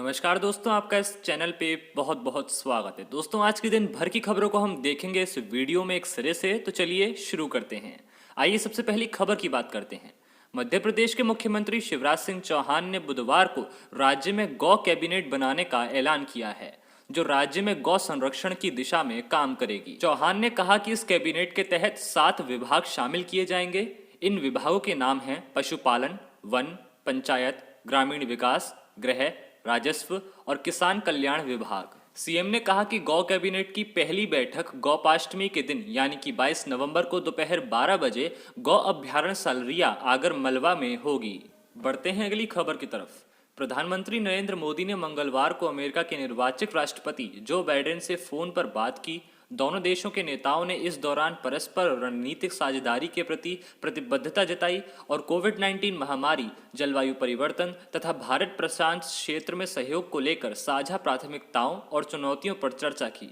नमस्कार दोस्तों, आपका इस चैनल पे बहुत बहुत स्वागत है। दोस्तों, आज के दिन भर की खबरों को हम देखेंगे इस वीडियो में एक सिरे से। तो चलिए शुरू करते हैं। आइए सबसे पहली खबर की बात करते हैं। मध्य प्रदेश के मुख्यमंत्री शिवराज सिंह चौहान ने बुधवार को राज्य में गौ कैबिनेट बनाने का ऐलान किया है, जो राज्य में गौ संरक्षण की दिशा में काम करेगी। चौहान ने कहा कि इस कैबिनेट के तहत 7 विभाग शामिल किए जाएंगे। इन विभागों के नाम हैं पशुपालन, वन, पंचायत, ग्रामीण विकास, गृह, राजस्व और किसान कल्याण विभाग। सीएम ने कहा कि गौ कैबिनेट की पहली बैठक गौपाष्टमी के दिन यानी कि 22 नवंबर को दोपहर 12 बजे गौ अभ्यारण्य सलरिया आगर मलवा में होगी। बढ़ते हैं अगली खबर की तरफ। प्रधानमंत्री नरेंद्र मोदी ने मंगलवार को अमेरिका के निर्वाचित राष्ट्रपति जो बाइडेन से फोन पर बात की। दोनों देशों के नेताओं ने इस दौरान परस्पर रणनीतिक साझेदारी के प्रति प्रतिबद्धता जताई और कोविड-19 महामारी, जलवायु परिवर्तन तथा भारत प्रशांत क्षेत्र में सहयोग को लेकर साझा प्राथमिकताओं और चुनौतियों पर चर्चा की।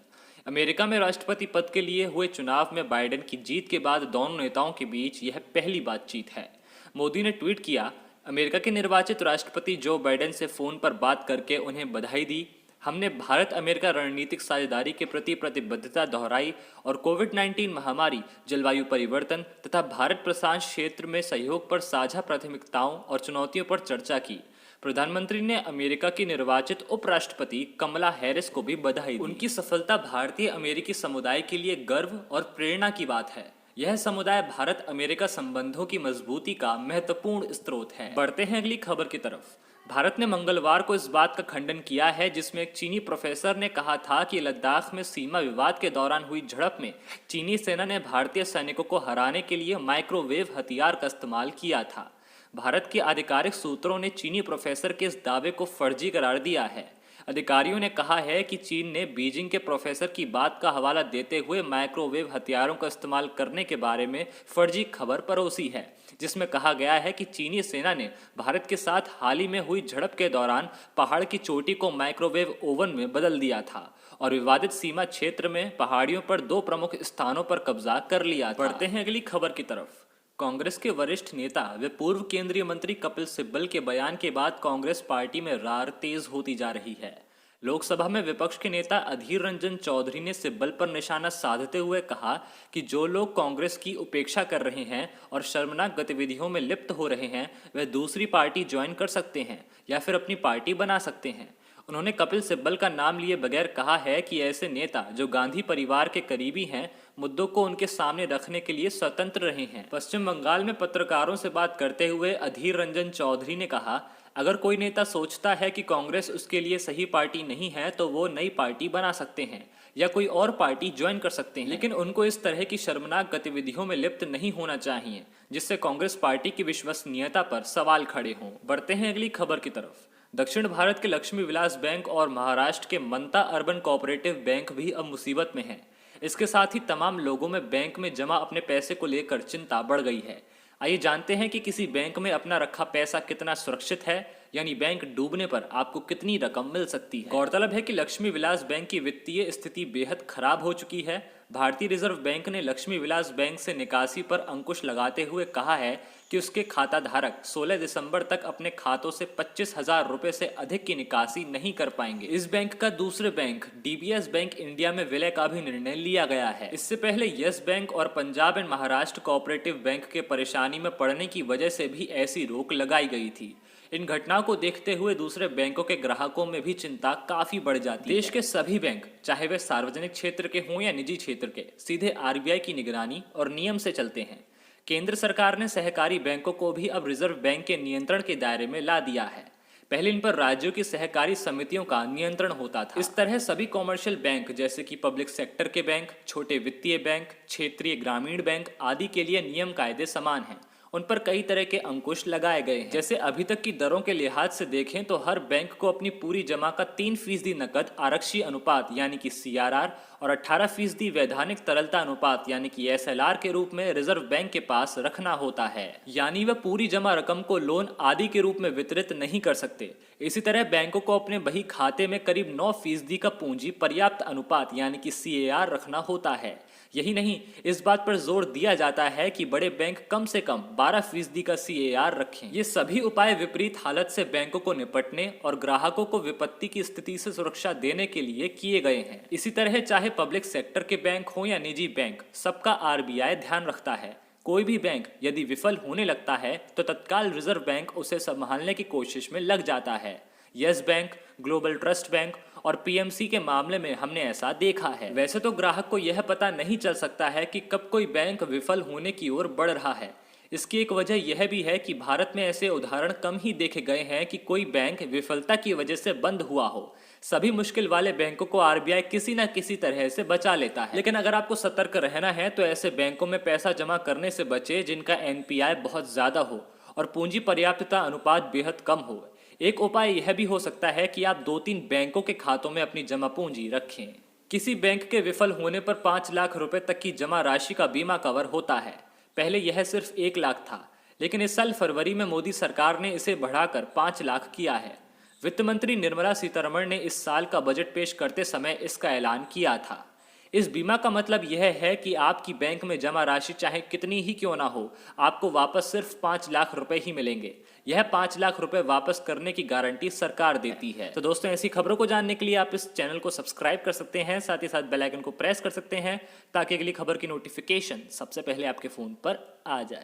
अमेरिका में राष्ट्रपति पद के लिए हुए चुनाव में बाइडेन की जीत के बाद दोनों नेताओं के बीच यह पहली बातचीत है। मोदी ने ट्वीट किया, अमेरिका के निर्वाचित राष्ट्रपति जो बाइडेन से फोन पर बात करके उन्हें बधाई दी। हमने भारत अमेरिका रणनीतिक साझेदारी के प्रति प्रतिबद्धता दोहराई और कोविड-19 महामारी, जलवायु परिवर्तन तथा भारत प्रशांत क्षेत्र में सहयोग पर साझा प्राथमिकताओं और चुनौतियों पर चर्चा की। प्रधानमंत्री ने अमेरिका की निर्वाचित उपराष्ट्रपति कमला हैरिस को भी बधाई दी। उनकी सफलता भारतीय अमेरिकी समुदाय के लिए गर्व और प्रेरणा की बात है। यह समुदाय भारत अमेरिका संबंधों की मजबूती का महत्वपूर्ण स्रोत है। बढ़ते हैं अगली खबर की तरफ। भारत ने मंगलवार को इस बात का खंडन किया है जिसमें एक चीनी प्रोफेसर ने कहा था कि लद्दाख में सीमा विवाद के दौरान हुई झड़प में चीनी सेना ने भारतीय सैनिकों को हराने के लिए माइक्रोवेव हथियार का इस्तेमाल किया था। भारत के आधिकारिक सूत्रों ने चीनी प्रोफेसर के इस दावे को फर्जी करार दिया है। अधिकारियों ने कहा है कि चीन ने बीजिंग के प्रोफेसर की बात का हवाला देते हुए माइक्रोवेव हथियारों का इस्तेमाल करने के बारे में फर्जी खबर परोसी है, जिसमें कहा गया है कि चीनी सेना ने भारत के साथ हाल ही में हुई झड़प के दौरान पहाड़ की चोटी को माइक्रोवेव ओवन में बदल दिया था और विवादित सीमा क्षेत्र में पहाड़ियों पर 2 प्रमुख स्थानों पर कब्जा कर लिया था। बढ़ते हैं अगली खबर की तरफ। कांग्रेस के वरिष्ठ नेता व पूर्व केंद्रीय मंत्री कपिल सिब्बल के बयान के बाद कांग्रेस पार्टी में रार तेज होती जा रही है। लोकसभा में विपक्ष के नेता अधीर रंजन चौधरी ने सिब्बल पर निशाना साधते हुए कहा कि जो लोग कांग्रेस की उपेक्षा कर रहे हैं और शर्मनाक गतिविधियों में लिप्त हो रहे हैं, वह दूसरी पार्टी ज्वाइन कर सकते हैं या फिर अपनी पार्टी बना सकते हैं। उन्होंने कपिल सिब्बल का नाम लिए बगैर कहा है कि ऐसे नेता जो गांधी परिवार के करीबी हैं, मुद्दों को उनके सामने रखने के लिए स्वतंत्र रहे हैं। पश्चिम बंगाल में पत्रकारों से बात करते हुए अधीर रंजन चौधरी ने कहा, अगर कोई नेता सोचता है कि कांग्रेस उसके लिए सही पार्टी नहीं है तो वो नई पार्टी बना सकते हैं या कोई और पार्टी ज्वाइन कर सकते हैं, लेकिन उनको इस तरह की शर्मनाक गतिविधियों में लिप्त नहीं होना चाहिए जिससे कांग्रेस पार्टी की विश्वसनीयता पर सवाल खड़े हों। बढ़ते हैं अगली खबर की तरफ। दक्षिण भारत के लक्ष्मी विलास बैंक और महाराष्ट्र के मनता अर्बन कोऑपरेटिव बैंक भी अब मुसीबत में हैं। इसके साथ ही तमाम लोगों में बैंक में जमा अपने पैसे को लेकर चिंता बढ़ गई है। आइए जानते हैं कि किसी बैंक में अपना रखा पैसा कितना सुरक्षित है, यानी बैंक डूबने पर आपको कितनी रकम मिल सकती है। गौरतलब है कि लक्ष्मी विलास बैंक की वित्तीय स्थिति बेहद खराब हो चुकी है। भारतीय रिजर्व बैंक ने लक्ष्मी विलास बैंक से निकासी पर अंकुश लगाते हुए कहा है कि उसके खाता धारक 16 दिसंबर तक अपने खातों से 25,000 रुपए से अधिक की निकासी नहीं कर पाएंगे। इस बैंक का दूसरे बैंक डीबीएस बैंक इंडिया में विलय का भी निर्णय लिया गया है। इससे पहले यस बैंक और Punjab and Maharashtra cooperative bank के परेशानी में पड़ने की वजह से भी ऐसी रोक लगाई गई थी। इन घटनाओं को देखते हुए दूसरे बैंकों के ग्राहकों में भी चिंता काफी बढ़ जाती है। देश के सभी बैंक, चाहे वे सार्वजनिक क्षेत्र के हों या निजी क्षेत्र के, सीधे आरबीआई की निगरानी और नियम से चलते हैं। केंद्र सरकार ने सहकारी बैंकों को भी अब रिजर्व बैंक के नियंत्रण के दायरे में ला दिया है। पहले इन पर राज्यों की सहकारी समितियों का नियंत्रण होता था। इस तरह सभी कॉमर्शियल बैंक जैसे कि पब्लिक सेक्टर के बैंक, छोटे वित्तीय बैंक, क्षेत्रीय ग्रामीण बैंक आदि के लिए नियम कायदे समान हैं। उन पर कई तरह के अंकुश लगाए गए हैं। जैसे अभी तक की दरों के लिहाज से देखें तो हर बैंक को अपनी पूरी जमा का 3% नकद आरक्षी अनुपात यानी कि CRR और 18% वैधानिक तरलता अनुपात यानी कि SLR के रूप में रिजर्व बैंक के पास रखना होता है। यानी वह पूरी जमा रकम को लोन आदि के रूप में वितरित नहीं कर सकते। इसी तरह बैंकों को अपने बही खाते में करीब 9% का पूंजी पर्याप्त अनुपात यानी कि CAR रखना होता है। यही नहीं, इस बात पर जोर दिया जाता है कि बड़े बैंक कम से कम 12% का CAR रखें। ये सभी उपाय विपरीत हालत से बैंकों को निपटने और ग्राहकों को विपत्ति की स्थिति से सुरक्षा देने के लिए किए गए हैं। इसी तरह चाहे पब्लिक सेक्टर के बैंक हो या निजी बैंक, सबका RBI ध्यान रखता है। कोई भी बैंक यदि विफल होने लगता है तो तत्काल रिजर्व बैंक उसे संभालने की कोशिश में लग जाता है। Yes bank, global trust bank और PMC के मामले में हमने ऐसा देखा है। वैसे तो ग्राहक को यह पता नहीं चल सकता है कि कब कोई बैंक विफल होने की ओर बढ़ रहा है। इसकी एक वजह यह भी है कि भारत में ऐसे उदाहरण कम ही देखे गए हैं कि कोई बैंक विफलता की वजह से बंद हुआ हो। सभी मुश्किल वाले बैंकों को RBI किसी न किसी तरह से बचा लेता है। लेकिन अगर आपको सतर्क रहना है तो ऐसे बैंकों में पैसा जमा करने से बचे जिनका NPI बहुत ज्यादा हो और पूंजी पर्याप्तता अनुपात बेहद कम हो। एक उपाय यह भी हो सकता है कि आप 2-3 बैंकों के खातों में अपनी जमा पूंजी रखें। किसी बैंक के विफल होने पर 5 लाख रुपए तक की जमा राशि का बीमा कवर होता है। पहले यह सिर्फ 1 लाख था, लेकिन इस साल फरवरी में मोदी सरकार ने इसे बढ़ाकर 5 लाख किया है। वित्त मंत्री निर्मला सीतारमण ने इस साल का बजट पेश करते समय इसका ऐलान किया था। इस बीमा का मतलब यह है कि आपकी बैंक में जमा राशि चाहे कितनी ही क्यों ना हो, आपको वापस सिर्फ 5 लाख रुपए ही मिलेंगे। यह 5 लाख रुपए वापस करने की गारंटी सरकार देती है। तो दोस्तों, ऐसी खबरों को जानने के लिए आप इस चैनल को सब्सक्राइब कर सकते हैं, साथ ही साथ बेल आइकन को प्रेस कर सकते हैं ताकि अगली खबर की नोटिफिकेशन सबसे पहले आपके फोन पर आ जाए।